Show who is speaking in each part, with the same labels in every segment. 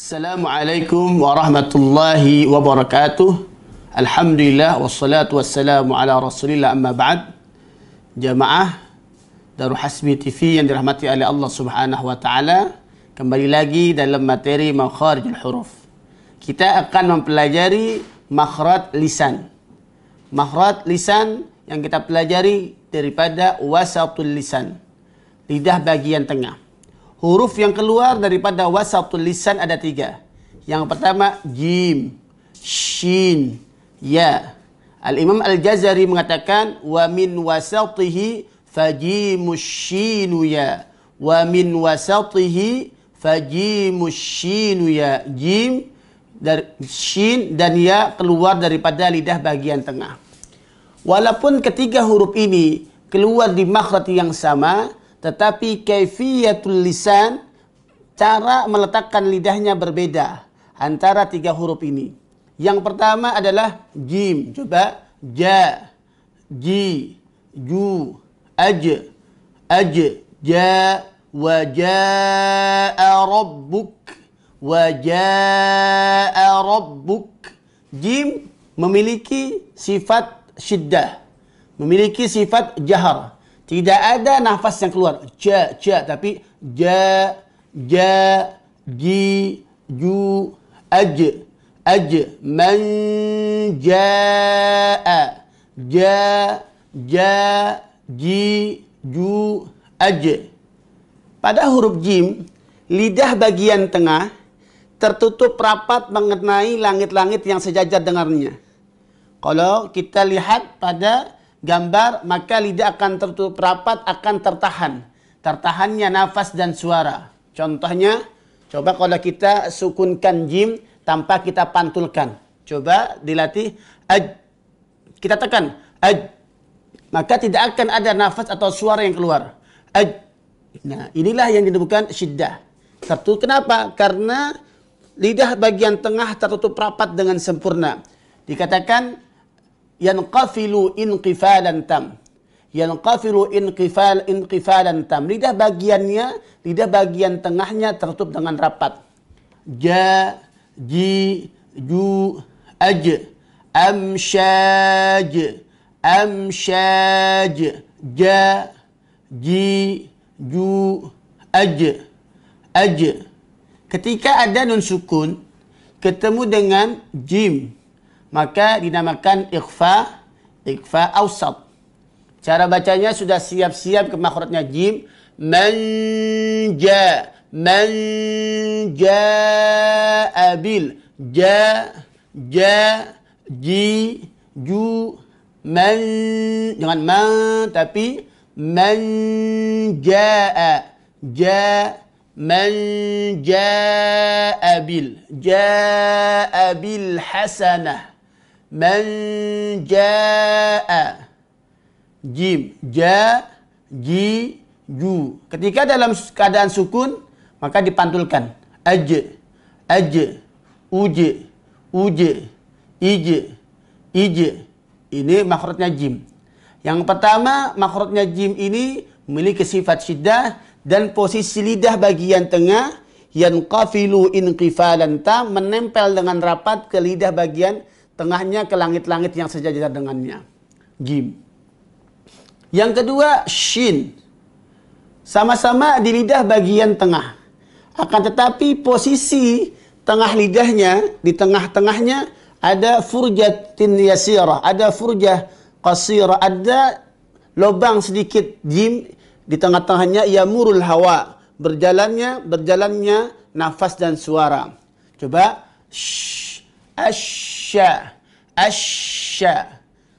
Speaker 1: Assalamualaikum warahmatullahi wabarakatuh. Alhamdulillah wassalatu wassalamu ala Rasulillah, amma ba'd. Jamaah Darul Hasbi TV yang dirahmati oleh Allah Subhanahu wa taala, kembali lagi dalam materi makharijul huruf. Kita akan mempelajari makhraj lisan. Makhraj lisan yang kita pelajari daripada wasatul lisan, lidah bagian tengah. Huruf yang keluar daripada wasatul lisan ada 3. Yang pertama jim, shin, ya. Al-Imam Al-Jazari mengatakan wa min wasatihi fajimus shinu ya. Wa min wasatihi fajimus shinu ya. Jim, shin dan ya keluar daripada lidah bagian tengah. Walaupun ketiga huruf ini keluar di makhraj yang sama, tetapi kaifiyatul lisan, cara meletakkan lidahnya berbeda antara 3 huruf ini. Yang pertama adalah jim. Coba ja, ji, ju, aj, ja, wa jaa rabbuk, wa jaa rabbuk. Jim memiliki sifat syiddah, memiliki sifat jahar. Tidak ada nafas yang keluar. Ja, tapi ja, ji, ju, aj. Man jaa. Ja, ji, ju, aj. Pada huruf jim, lidah bagian tengah tertutup rapat mengenai langit-langit yang sejajar dengannya. Kalau kita lihat pada gambar, maka lidah akan tertutup rapat, akan tertahannya nafas dan suara. Contohnya, coba kalau kita sukunkan jim tanpa kita pantulkan. Coba dilatih aj. Kita tekan aj. Maka tidak akan ada nafas atau suara yang keluar. Aj. Nah, inilah yang dinamakan syiddah. Tertutup. Kenapa? Karena lidah bagian tengah tertutup rapat dengan sempurna. Dikatakan yanqafilu inqifalan tam. Yanqafilu inqifalan tam. Lidah bagian tengahnya tertutup dengan rapat. Ja, ji, ju, aj. Amsyaj, ja, ji, ju, aj. Ketika ada nun sukun ketemu dengan jim, maka dinamakan ikhfa awsat. Cara bacanya sudah siap-siap ke makhrajnya jim. Manja abil. Ja, ji, ju, man. Jangan man, tapi manjaa. Ja, manjaa bil. Jaa bil hasanah. Man jaa. Jim, ja, ji, ju. Ketika dalam keadaan sukun, maka dipantulkan. Aj, uje, ije. Ini makhrajnya jim. Yang pertama, makhrajnya jim ini memiliki sifat syiddah dan posisi lidah bagian tengah yanqafilu inqifalan tam, menempel dengan rapat ke lidah bagian tengahnya, ke langit-langit yang sejajar dengannya. Jim. Yang kedua, shin. Sama-sama di lidah bagian tengah. Akan tetapi posisi tengah lidahnya, di tengah-tengahnya ada furjatin yasirah, ada furjah qasirah, ada lubang sedikit jim di tengah-tengahnya, yamurul hawa, berjalannya nafas dan suara. Coba asya.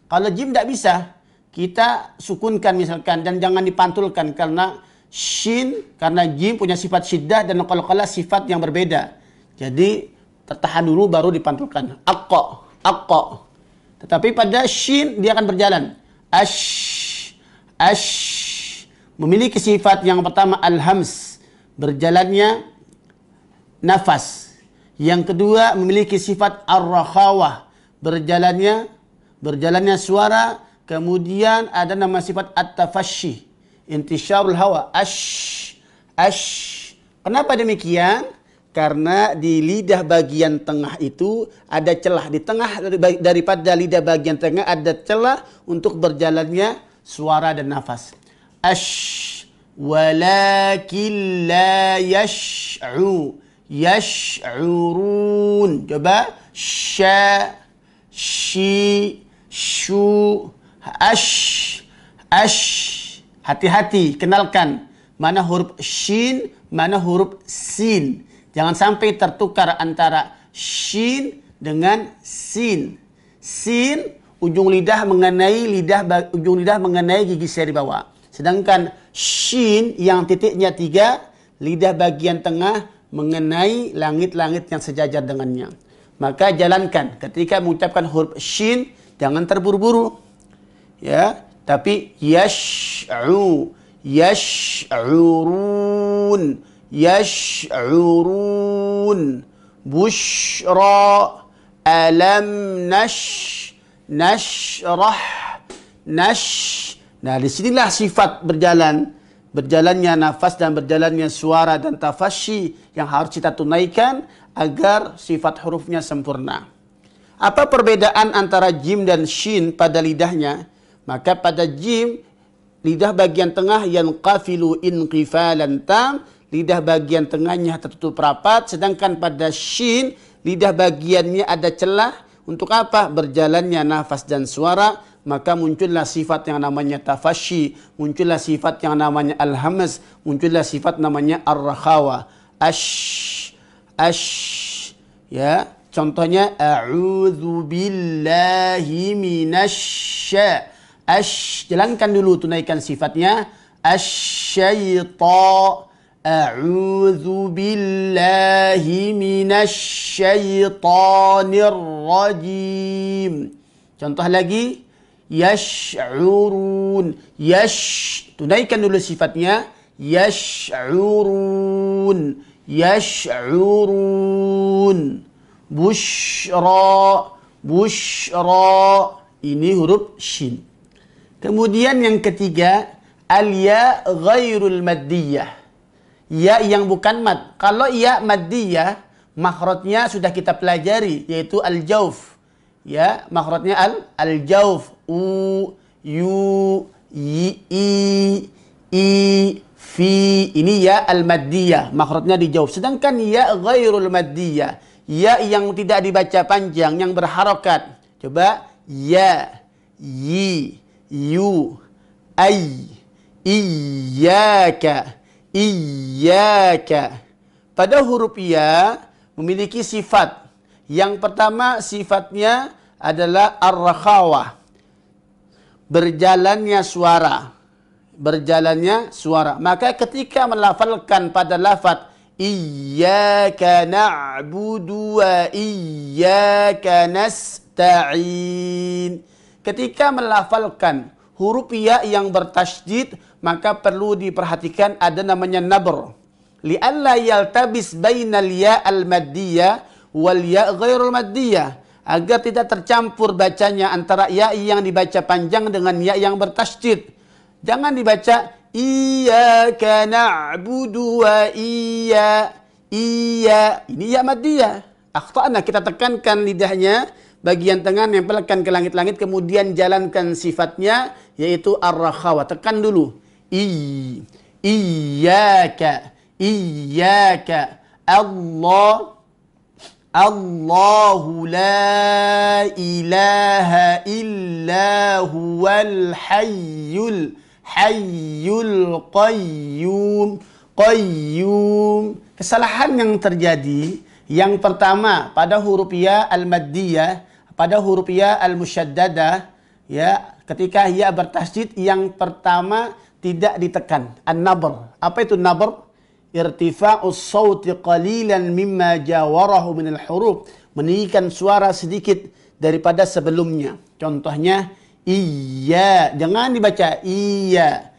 Speaker 1: Kalau jim tidak bisa, kita sukunkan misalkan, dan jangan dipantulkan karena shin, karena jim punya sifat syiddah dan qalqalah sifat yang berbeda. Jadi tertahan dulu baru dipantulkan. Aqqa. Tetapi pada shin dia akan berjalan. Ash. Memiliki sifat yang pertama al-hams, berjalannya nafas. Yang kedua memiliki sifat ar-rakhawah, berjalannya suara. Kemudian ada nama sifat at-tafashi, intisyarul hawa. Ash. Kenapa demikian? Karena di lidah bagian tengah itu ada celah. Di tengah daripada lidah bagian tengah ada celah untuk berjalannya suara dan nafas. Ash, walakin la yash'u, yash'urun. Coba. Sya, shi, shu, ash, ash. Hati-hati, kenalkan mana huruf shin, mana huruf sin. Jangan sampai tertukar antara shin dengan sin. Sin ujung lidah mengenai ujung lidah mengenai gigi seri bawah. Sedangkan shin yang titiknya 3, lidah bagian tengah mengenai langit-langit yang sejajar dengannya. Maka jalankan ketika mengucapkan huruf shin, jangan terburu-buru. Ya, tapi yash'u, yash'urun, yash'urun. Bushra, alam nashrah, Nah, disinilah sifat berjalannya nafas dan berjalannya suara dan tafasyi yang harus kita tunaikan agar sifat hurufnya sempurna. Apa perbedaan antara jim dan shin pada lidahnya? Maka pada jim, lidah bagian tengah yanqafilu inqifalan tam, lidah bagian tengahnya tertutup rapat. Sedangkan pada shin, lidah bagiannya ada celah. Untuk apa? Berjalannya nafas dan suara. Maka muncullah sifat yang namanya tafasyi, muncullah sifat yang namanya al-hamz, muncullah sifat namanya ar-rakhawa. Ash, ash. Ya, contohnya a'udzu billahi minasy. Ash, jalankan dulu, tunaikan sifatnya. Asy-syaita, a'udzu billahi minasyaitonir rajim. Contoh lagi, yash'urun, tunaikan dulu sifatnya. Yash'urun, yash'urun. Bushra, bushra. Ini huruf shin. Kemudian yang ketiga, al-ya ghairul maddiyah. Ya yang bukan mad. Kalau ya maddiyah, makhrajnya sudah kita pelajari, yaitu al-jauf. Ya, makhrajnya al-jauf. U, yu, yi, i, fi. Ini ya al-maddiyah, makhrajnya di jauf. Sedangkan ya ghairul maddiyah, ya yang tidak dibaca panjang, yang berharokat. Coba, ya, yi, yu, ay, iyyaka, iyyaka. Pada huruf ya memiliki sifat. Yang pertama sifatnya adalah ar-rakhawah. Berjalannya suara. Berjalannya suara. Maka ketika melafalkan pada lafaz iyyaka na'budu wa iyyaka nasta'in. Ketika melafalkan huruf ya yang bertasydid, maka perlu diperhatikan ada namanya nabr. Li'alla yaltabis bainal ya al-maddiyah wal ya ghairul maddiyah. Agar tidak tercampur bacanya antara ya yang dibaca panjang dengan ya yang bertasydid. Jangan dibaca iyyaka na'budu wa iya. Ini ya maddiyah. Akhtana, kita tekankan lidahnya bagian tengah, nempelkan ke langit-langit, kemudian jalankan sifatnya yaitu ar-rakhawa. Tekan dulu. Iyyaka, iyyaka. Allahu la ilaha illa huwal hayyul qayyum. Kesalahan yang terjadi, yang pertama pada huruf ya al-maddiyah, pada huruf ya al-musyaddadah, ya, ketika ya bertasydid yang pertama tidak ditekan, an-nabr. Apa itu nabr? Irtifa'us sawti qalilan mimma jawarahu minal huruf, meninggikan suara sedikit daripada sebelumnya. Contohnya iya, jangan dibaca iya,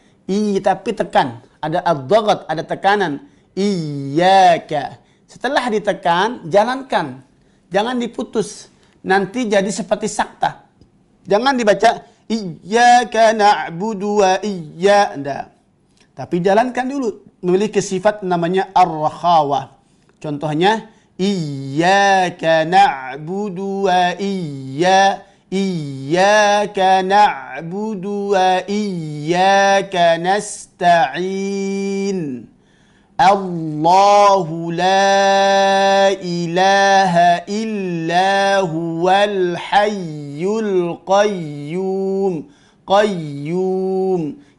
Speaker 1: tapi tekan, ada ad-daghat, ada tekanan. Iyyaka. Setelah ditekan, jalankan, jangan diputus, nanti jadi seperti sakta. Jangan dibaca iyyaka na'budu wa iyya, enggak. Tapi jalankan dulu, memiliki sifat namanya ar-rakhawah. Contohnya, iyyaka na'budu wa iyyaka na'budu wa iyyaka nasta'in. Allahu la ilaha illa huwal hayyul qayyum.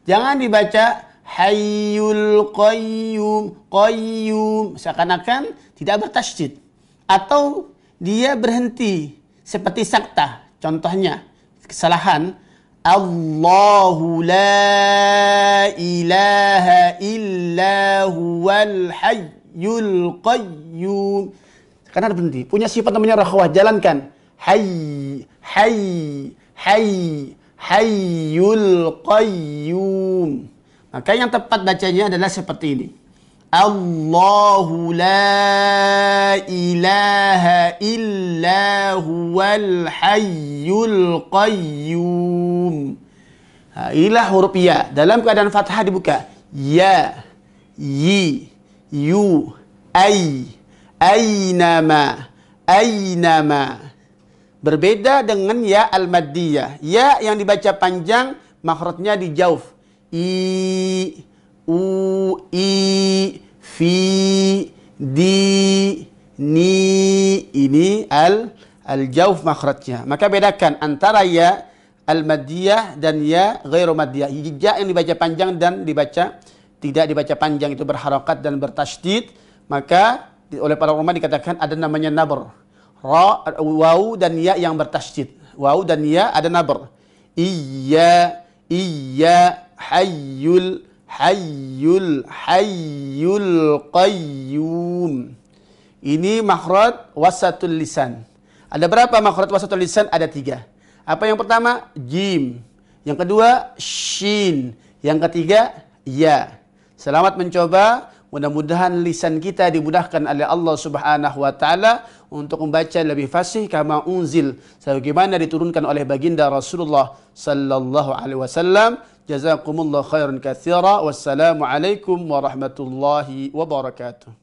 Speaker 1: Jangan dibaca hayyul qayyum. Seakan-akan tidak bertasydid. Atau dia berhenti seperti saktah. Contohnya, kesalahan. Allahu la ilaha illa huwal hayyul qayyum. Karena berhenti. Punya sifat namanya rakhwah. Jalankan. Hayyul qayyum. Maka yang tepat bacanya adalah seperti ini. Allahu la ilaha illa huwal hayyul qayyum. Inilah huruf ya. Dalam keadaan fathah dibuka. Ya, yi, yu, aynama. Berbeda dengan ya al-maddiyah. Ya yang dibaca panjang, makhrajnya di jauf. Fi, di, ni. Ini al-jauf makhrajnya. Maka bedakan antara ya al-maddiyah dan ya ghairu maddiyah. Ya yang dibaca panjang dan tidak dibaca panjang itu berharakat dan bertasydid. Maka oleh para ulama dikatakan ada namanya nabr. Waw dan ya yang bertasydid. Waw dan ya ada nabr. Iya, hayyul qayyum. Ini makhraj wasatul lisan. Ada berapa makhraj wasatul lisan? Ada 3. Apa yang pertama? Jim. Yang kedua, shin. Yang ketiga, ya. Selamat mencoba. Mudah-mudahan lisan kita dimudahkan oleh Allah Subhanahu wa taala untuk membaca lebih fasih kama unzil, sebagaimana diturunkan oleh baginda Rasulullah sallallahu alaihi wasallam. Jazakumullahu khairan katsira. Wassalamu alaikum warahmatullahi wabarakatuh.